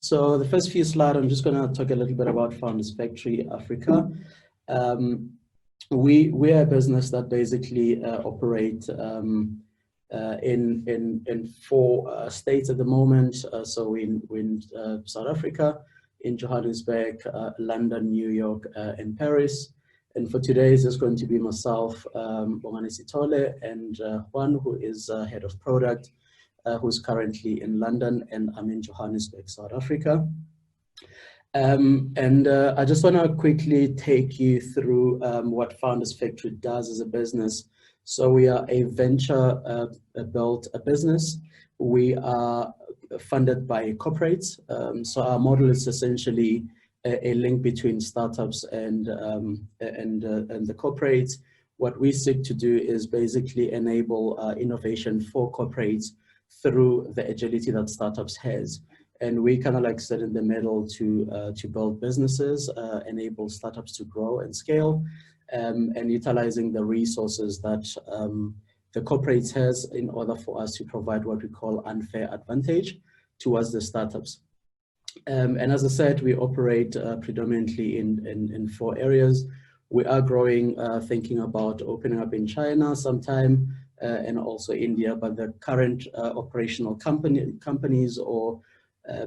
So the first few slides, I'm just going to talk a little bit about Founders Factory Africa. We are a business that basically operate in four states at the moment. So in South Africa, in Johannesburg, London, New York, and Paris. And for today, it's going to be myself, Bongani Sithole, and Juan, who is head of product, who's currently in London, and I'm in Johannesburg, South Africa. I just want to quickly take you through what Founders Factory does as a business. So we are a venture-built business. We are funded by corporates. So our model is essentially a link between startups and the corporates. What we seek to do is basically enable innovation for corporates through the agility that startups has. And we kind of like sit in the middle to build businesses, enable startups to grow and scale, and utilizing the resources that the corporates has in order for us to provide what we call unfair advantage towards the startups. And as I said, we operate predominantly in four areas. We are growing, thinking about opening up in China sometime, and also India, but the current operational companies or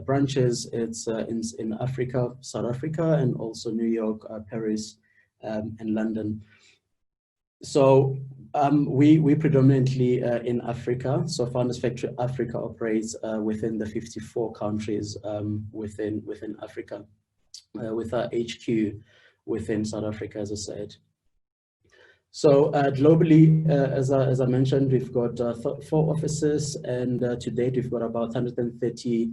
branches, it's in Africa, South Africa, and also New York, Paris, and London. So we predominantly in Africa. So Founders Factory Africa operates within the 54 countries within Africa, with our HQ within South Africa, as I said. So globally, as I mentioned, we've got 4 offices, and to date we've got about 130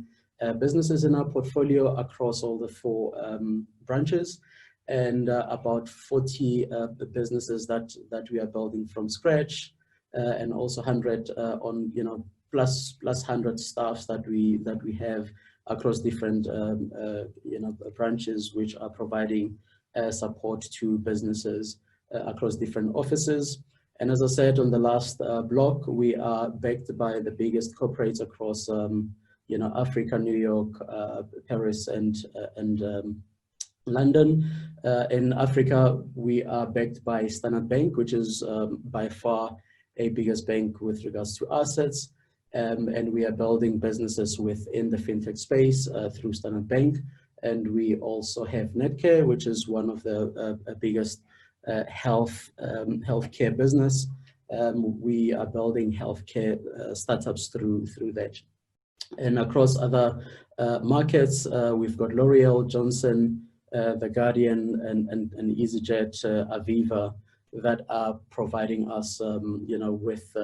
businesses in our portfolio across all the 4 branches, and about 40 businesses that we are building from scratch, and also 100 on plus 100 staffs that we have across different branches, which are providing support to businesses across different offices. And as I said on the last block, we are backed by the biggest corporates across Africa, New York, Paris, and London. In Africa, we are backed by Standard Bank, which is by far a biggest bank with regards to assets. And we are building businesses within the fintech space through Standard Bank. And we also have Netcare, which is one of the biggest healthcare business. We are building healthcare startups through that. And across other markets, we've got L'Oreal, Johnson, The Guardian, and EasyJet, Aviva, that are providing us, with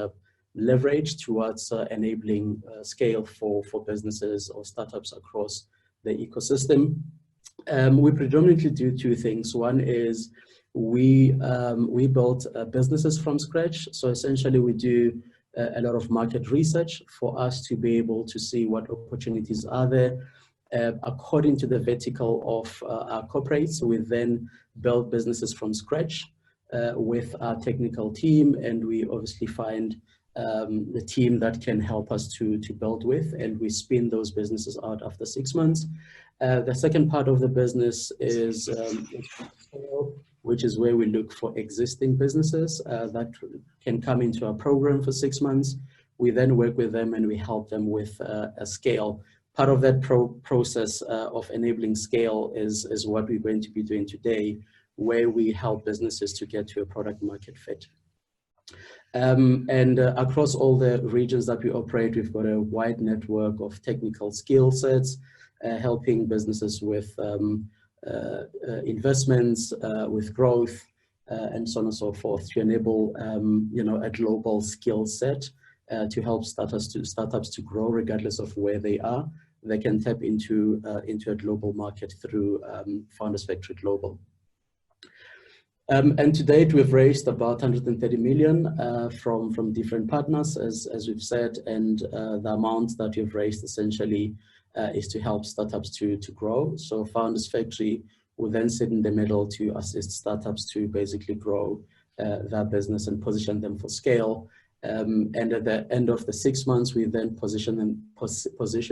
leverage towards enabling scale for businesses or startups across the ecosystem. We predominantly do 2 things. One is we built businesses from scratch. So essentially we do a lot of market research for us to be able to see what opportunities are there. According to the vertical of our corporates, we then build businesses from scratch with our technical team, and we obviously find the team that can help us to build with, and we spin those businesses out after 6 months. The second part of the business is which is where we look for existing businesses that can come into our program for 6 months. We then work with them and we help them with a scale. Part of that process of enabling scale is what we're going to be doing today, where we help businesses to get to a product market fit. And across all the regions that we operate, we've got a wide network of technical skill sets, helping businesses with investments, with growth, and so on and so forth, to enable a global skill set to help startups to grow regardless of where they are. They can tap into a global market through Founders Factory Global. And to date, we've raised about 130 million from different partners, as we've said, and the amount that we've raised essentially is to help startups to grow. So Founders Factory will then sit in the middle to assist startups to basically grow their business and position them for scale. And at the end of the 6 months, we then position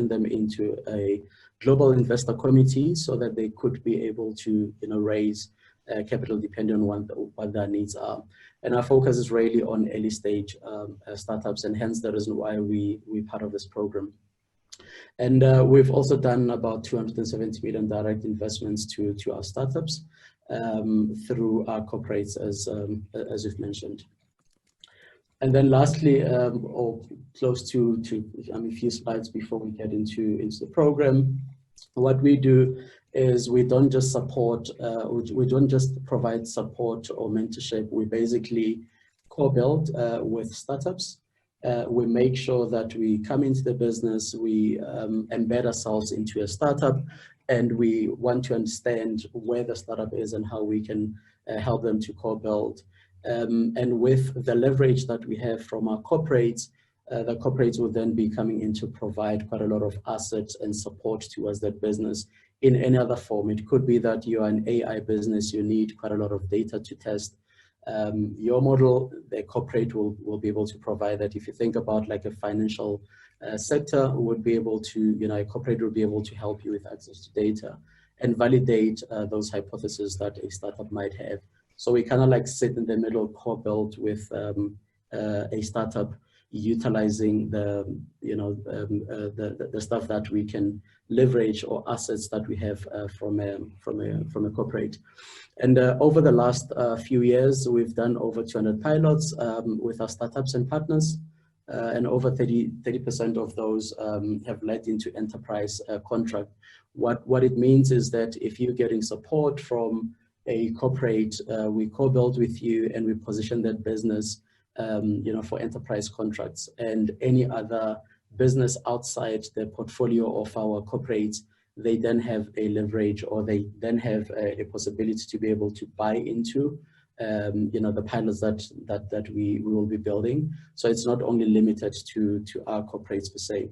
them into a global investor committee so that they could be able to, raise capital depending on what their needs are. And our focus is really on early stage startups, and hence the reason why we're part of this program. And we've also done about 270 million direct investments to our startups through our corporates, as you've mentioned. And then lastly, or close to a few slides before we get into the program, what we do is we don't just support, we don't just provide support or mentorship. We basically co-build with startups. We make sure that we come into the business, we embed ourselves into a startup, and we want to understand where the startup is and how we can help them to co-build. And with the leverage that we have from our corporates, the corporates will then be coming in to provide quite a lot of assets and support towards that business in any other form. It could be that you are an AI business, you need quite a lot of data to test your model. The corporate will be able to provide that. If you think about like a financial sector, would be able to, a corporate will be able to help you with access to data and validate those hypotheses that a startup might have. So we kind of like sit in the middle, co-build with a startup, utilizing the stuff that we can leverage or assets that we have from a corporate. And over the last few years, we've done over 200 pilots with our startups and partners, and over 30% of those have led into enterprise contract. What it means is that if you're getting support from a corporate, we co-build with you and we position that business for enterprise contracts, and any other business outside the portfolio of our corporates, they then have a leverage, or they then have a possibility to be able to buy into the pilots that we will be building. So it's not only limited to our corporates per se.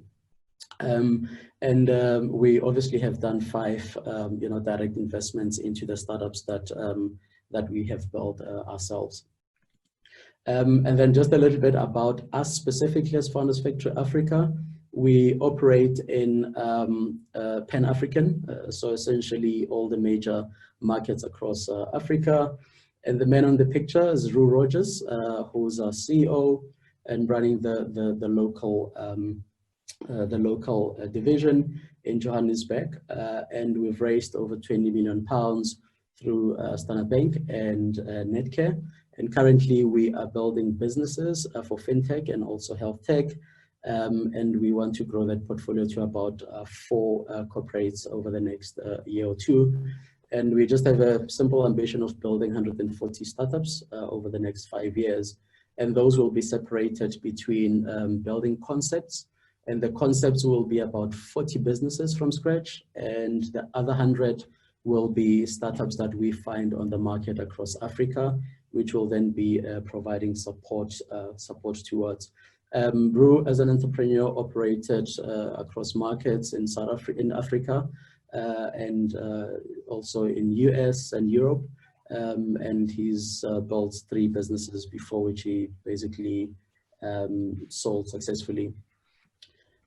We obviously have done 5 direct investments into the startups that we have built ourselves. And then just a little bit about us specifically as Founders Factory Africa. We operate in Pan-African, so essentially all the major markets across Africa. And the man on the picture is Rue Rogers, who's our CEO and running the local division in Johannesburg. And we've raised over 20 million pounds through Standard Bank and Netcare. And currently we are building businesses for Fintech and also health tech. And we want to grow that portfolio to about 4 corporates over the next year or 2. And we just have a simple ambition of building 140 startups over the next 5 years. And those will be separated between building concepts. And the concepts will be about 40 businesses from scratch. And the other 100 will be startups that we find on the market across Africa, which will then be providing support towards. Rue, as an entrepreneur, operated across markets in Africa, and also in US and Europe. And he's built 3 businesses before, which he basically sold successfully.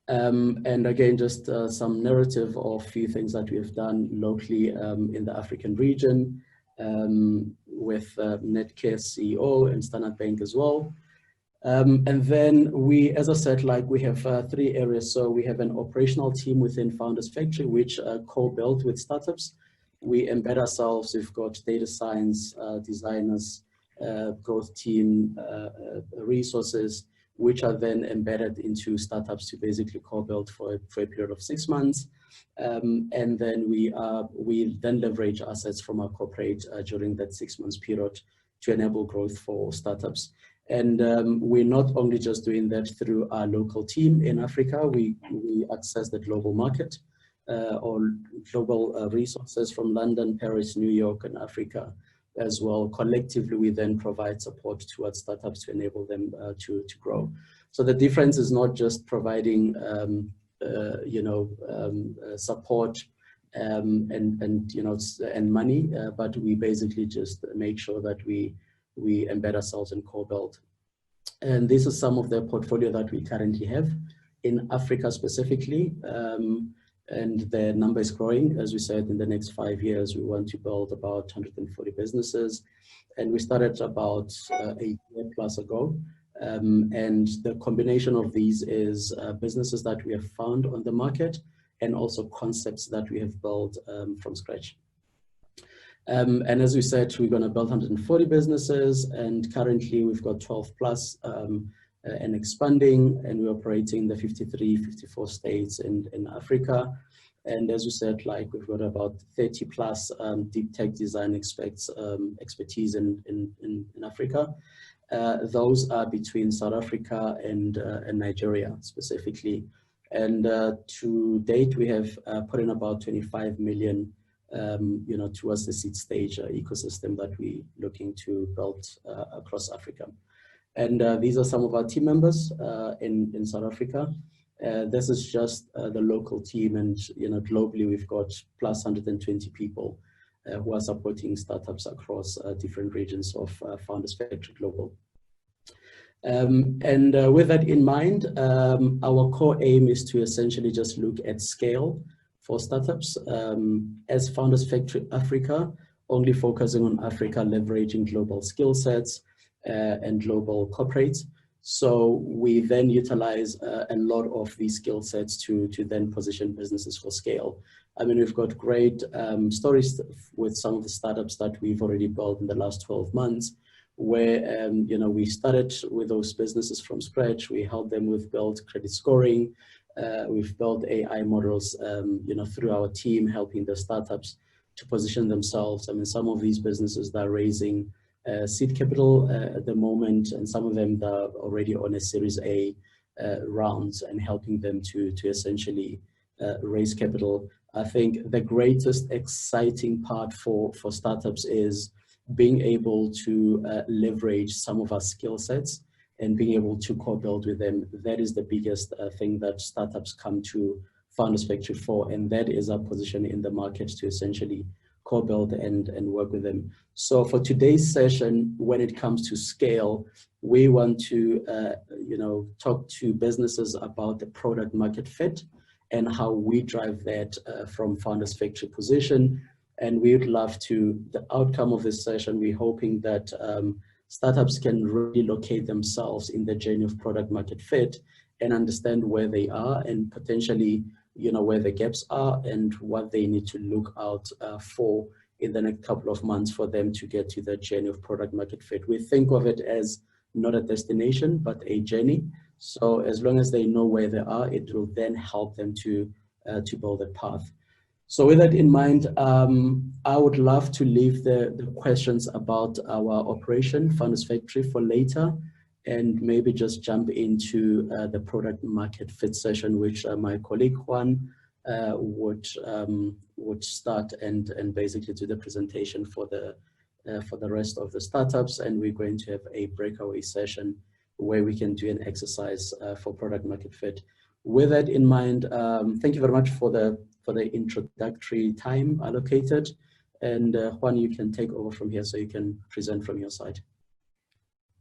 And again, just some narrative of a few things that we've done locally in the African region, with Netcare CEO and Standard Bank as well. And then we, as I said, we have 3 areas. So we have an operational team within Founders Factory, which co-built with startups. We embed ourselves. We've got data science, designers, growth team, resources, which are then embedded into startups to basically co-build for a period of 6 months. And then we then leverage assets from our corporate during that 6 months period to enable growth for startups. And we're not only just doing that through our local team in Africa, we access the global market or global resources from London, Paris, New York, and Africa as well. Collectively, we then provide support towards startups to enable them to grow. So the difference is not just providing support and money, but we basically just make sure that we embed ourselves in co-build. And this is some of the portfolio that we currently have in Africa specifically. And the number is growing. As we said, in the next 5 years, we want to build about 140 businesses. And we started about a year plus ago. And the combination of these is businesses that we have found on the market and also concepts that we have built from scratch. And as we said, we're going to build 140 businesses, and currently we've got 12 plus and expanding, and we're operating in the 53, 54 states in Africa. And as we said, like we've got about 30 plus deep tech design expertise in Africa. Those are between South Africa and Nigeria specifically. And to date, we have put in about 25 million towards the seed stage ecosystem that we're looking to build across Africa. And these are some of our team members in South Africa. This is just the local team, and globally we've got plus 120 people who are supporting startups across different regions of Founders Factory Global. With that in mind, our core aim is to essentially just look at scale for startups. As Founders Factory Africa, only focusing on Africa, leveraging global skill sets and global corporates. So we then utilize a lot of these skill sets to then position businesses for scale. I mean, we've got great stories with some of the startups that we've already built in the last 12 months, where we started with those businesses from scratch. We helped them with build credit scoring. We've built AI models, through our team, helping the startups to position themselves. I mean, some of these businesses that are raising seed capital at the moment, and some of them that are already on a Series A rounds, and helping them to essentially raise capital. I think the greatest exciting part for startups is being able to leverage some of our skill sets and being able to co-build with them. That is the biggest thing that startups come to Founders Factory for, and that is our position in the market to essentially co-build and work with them. So for today's session, when it comes to scale, we want to talk to businesses about the product market fit and how we drive that from Founders Factory position. And we would love to, the outcome of this session, we're hoping that startups can really locate themselves in the journey of product market fit and understand where they are, and potentially, where the gaps are and what they need to look out for in the next couple of months for them to get to the journey of product market fit. We think of it as not a destination, but a journey. So as long as they know where they are, it will then help them to build a path. So with that in mind, I would love to leave the questions about our operation, Founders Factory, for later, and maybe just jump into the product market fit session, which my colleague Juan would start and basically do the presentation for the rest of the startups. And we're going to have a breakaway session where we can do an exercise for product market fit. With that in mind, thank you very much for the introductory time allocated. And Juan, you can take over from here so you can present from your side.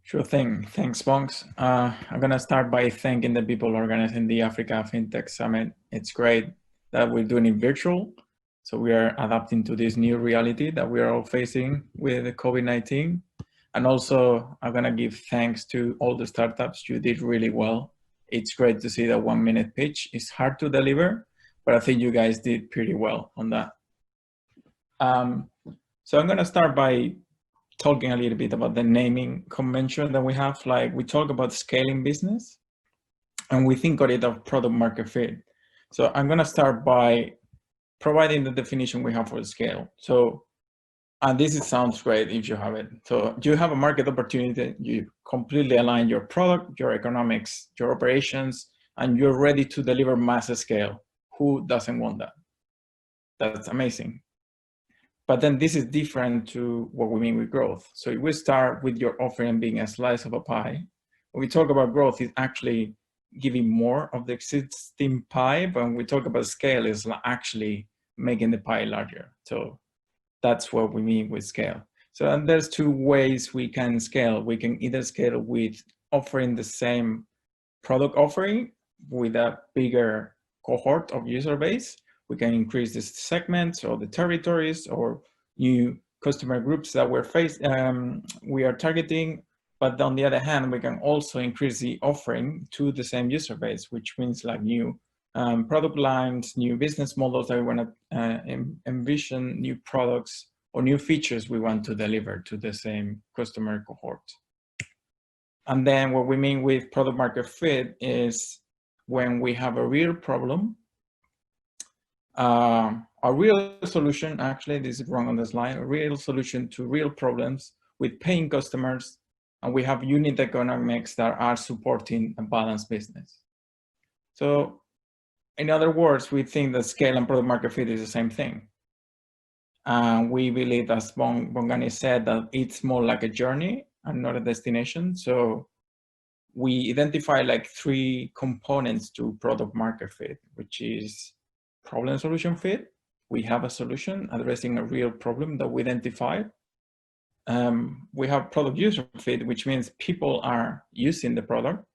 Sure thing. Thanks, Bongs. I'm going to start by thanking the people organizing the Africa FinTech Summit. It's great that we're doing it virtual. So we are adapting to this new reality that we are all facing with COVID-19. And also, I'm going to give thanks to all the startups. You did really well. It's great to see that 1 minute pitch. It's hard to deliver, but I think you guys did pretty well on that. So I'm going to start by talking a little bit about the naming convention that we have. Like, we talk about scaling business and we think of it of product market fit. So I'm going to start by providing the definition we have for scale. So, and this sounds great if you have it. So you have a market opportunity, you completely align your product, your economics, your operations, and you're ready to deliver mass scale. Who doesn't want that? That's amazing. But then this is different to what we mean with growth. So if we start with your offering being a slice of a pie, when we talk about growth, it's actually giving more of the existing pie. But when we talk about scale, it's actually making the pie larger. So that's what we mean with scale. So and there's two ways we can scale. We can either scale with offering the same product offering with a bigger cohort of user base. We can increase the segments or the territories or new customer groups that we are targeting. But on the other hand, we can also increase the offering to the same user base, which means like new product lines, new business models that we want to envision, new products or new features we want to deliver to the same customer cohort. And then what we mean with product market fit is when we have a real problem, a real solution, actually, this is wrong on the slide, a real solution to real problems with paying customers, and we have unit economics that are supporting a balanced business. So in other words, we think that scale and product market fit is the same thing. We believe, as Bongani said, that it's more like a journey and not a destination. So we identify like 3 components to product market fit, which is problem solution fit. We have a solution addressing a real problem that we identified. We have product user fit, which means people are using the product.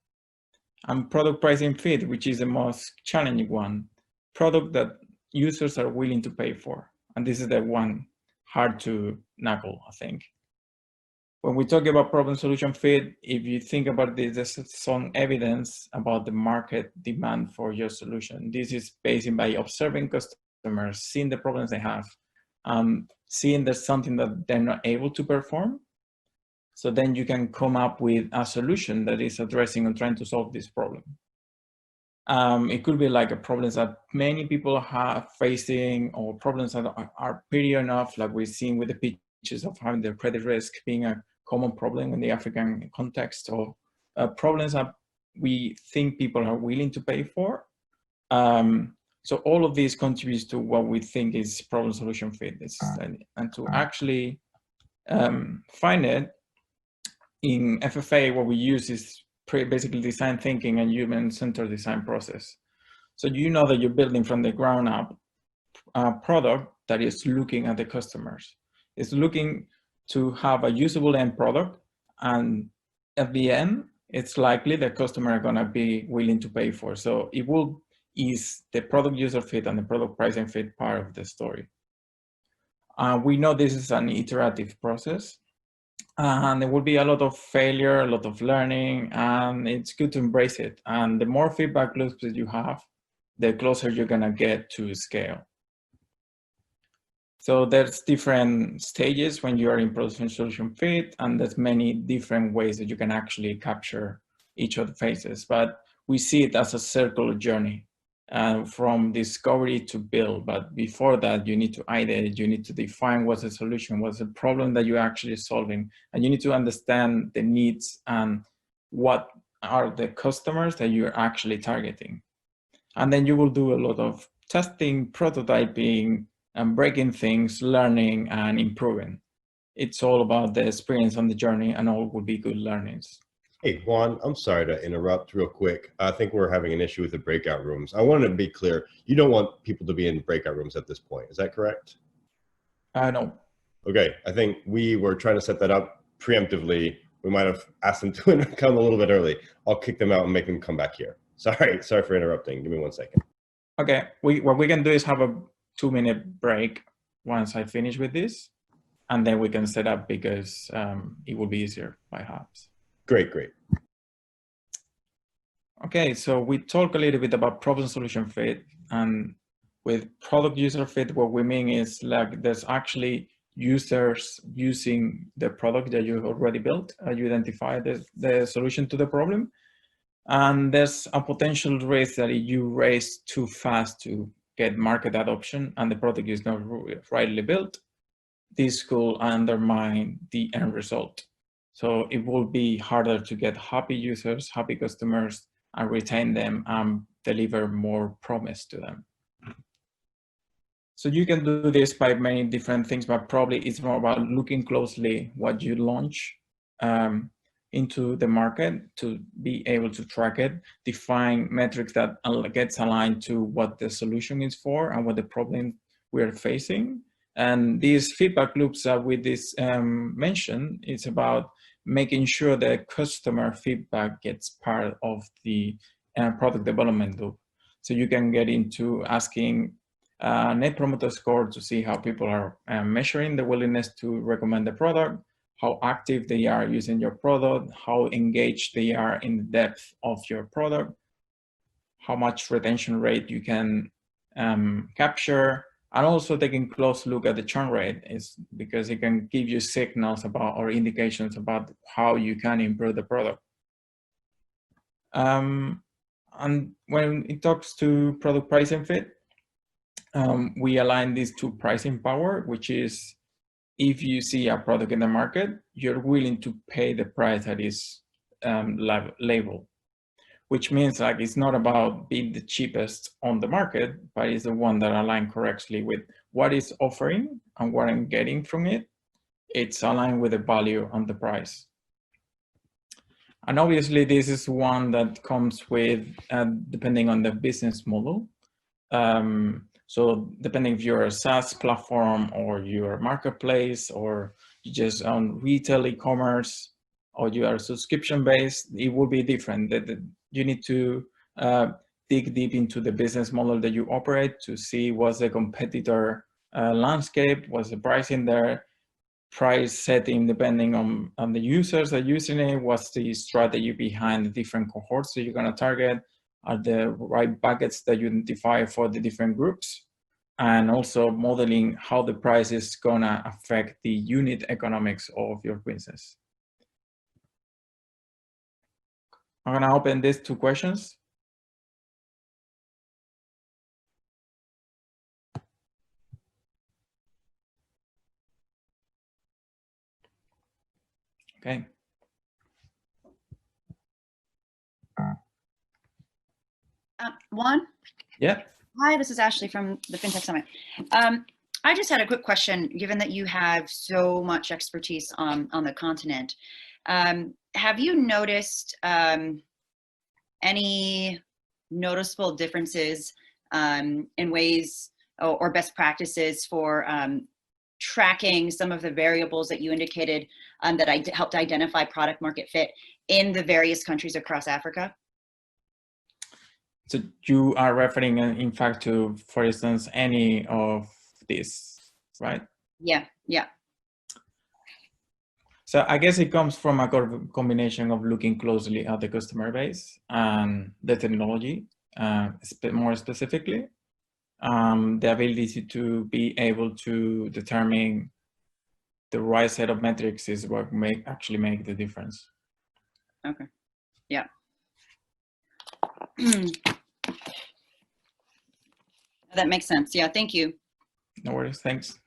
And product pricing fit, which is the most challenging one, product that users are willing to pay for. And this is the one hard to knuckle, I think. When we talk about problem solution fit, if you think about this, there's some evidence about the market demand for your solution. This is based by observing customers, seeing the problems they have, seeing there's something that they're not able to perform. So then you can come up with a solution that is addressing and trying to solve this problem. It could be like a problems that many people are facing, or problems that are petty enough, like we've seen with the pitches of having the credit risk being a common problem in the African context, or problems that we think people are willing to pay for. So all of these contributes to what we think is problem solution fit. And to actually find it, in FFA, what we use is basically design thinking and human-centered design process. So you know that you're building from the ground up a product that is looking at the customers. It's looking to have a usable end product, and at the end, it's likely the customer are gonna be willing to pay for. So it will ease the product user fit and the product pricing fit part of the story. We know this is an iterative process, and there will be a lot of failure, a lot of learning, and it's good to embrace it. And the more feedback loops that you have, the closer you're gonna get to scale. So there's different stages when you are in product solution fit, and there's many different ways that you can actually capture each of the phases. But we see it as a circular journey from discovery to build. But before that, you need to ideate, you need to define what's the solution, what's the problem that you're actually solving, and you need to understand the needs and what are the customers that you're actually targeting. And then you will do a lot of testing, prototyping, and breaking things, learning and improving. It's all about the experience on the journey, and all will be good learnings. Hey, Juan, I'm sorry to interrupt real quick. I think we're having an issue with the breakout rooms. I wanted to be clear. You don't want people to be in breakout rooms at this point. Is that correct? No. Okay, I think we were trying to set that up preemptively. We might have asked them to come a little bit early. I'll kick them out and make them come back here. Sorry for interrupting. Give me 1 second. Okay, what we can do is have a 2-minute break once I finish with this, and then we can set up, because it will be easier perhaps. Great. Okay, so we talk a little bit about problem solution fit, and with product user fit, what we mean is like there's actually users using the product that you already built. You identify the solution to the problem, and there's a potential risk that if you race too fast to get market adoption and the product is not rightly built, this could undermine the end result. So it will be harder to get happy users, happy customers, and retain them and deliver more promise to them. So you can do this by many different things, but probably it's more about looking closely what you launch into the market to be able to track it, define metrics that gets aligned to what the solution is for and what the problem we're facing. And these feedback loops that with this mention, it's about making sure that customer feedback gets part of the product development loop. So you can get into asking Net Promoter Score to see how people are measuring the willingness to recommend the product, how active they are using your product, how engaged they are in the depth of your product, how much retention rate you can capture, and also taking a close look at the churn rate, is because it can give you signals about or indications about how you can improve the product. And when it talks to product pricing fit, we align these two pricing power, which is if you see a product in the market, you're willing to pay the price that is labeled, which means like it's not about being the cheapest on the market, but it's the one that aligns correctly with what it's offering and what I'm getting from it. It's aligned with the value and the price. And obviously this is one that comes with, depending on the business model. So depending if you're a SaaS platform or you're a marketplace or you just own retail e-commerce or you are subscription based, it will be different. You need to dig deep into the business model that you operate to see what's the competitor landscape, what's the pricing there, price setting depending on the users that are using it, what's the strategy behind the different cohorts that you're going to target, are the right buckets that you identify for the different groups, and also modeling how the price is going to affect the unit economics of your business. I'm going to open these two questions. Okay. Juan? Yeah. Hi, this is Ashley from the Fintech Summit. I just had a quick question, given that you have so much expertise on the continent. Have you noticed any noticeable differences in ways or best practices for tracking some of the variables that you indicated that helped identify product market fit in the various countries across Africa? So you are referring, in fact, to, for instance, any of this, right? Yeah, yeah. So I guess it comes from a combination of looking closely at the customer base and the technology, more specifically, the ability to be able to determine the right set of metrics is what actually make the difference. Okay. Yeah. That makes sense. Yeah. Thank you. No worries. Thanks.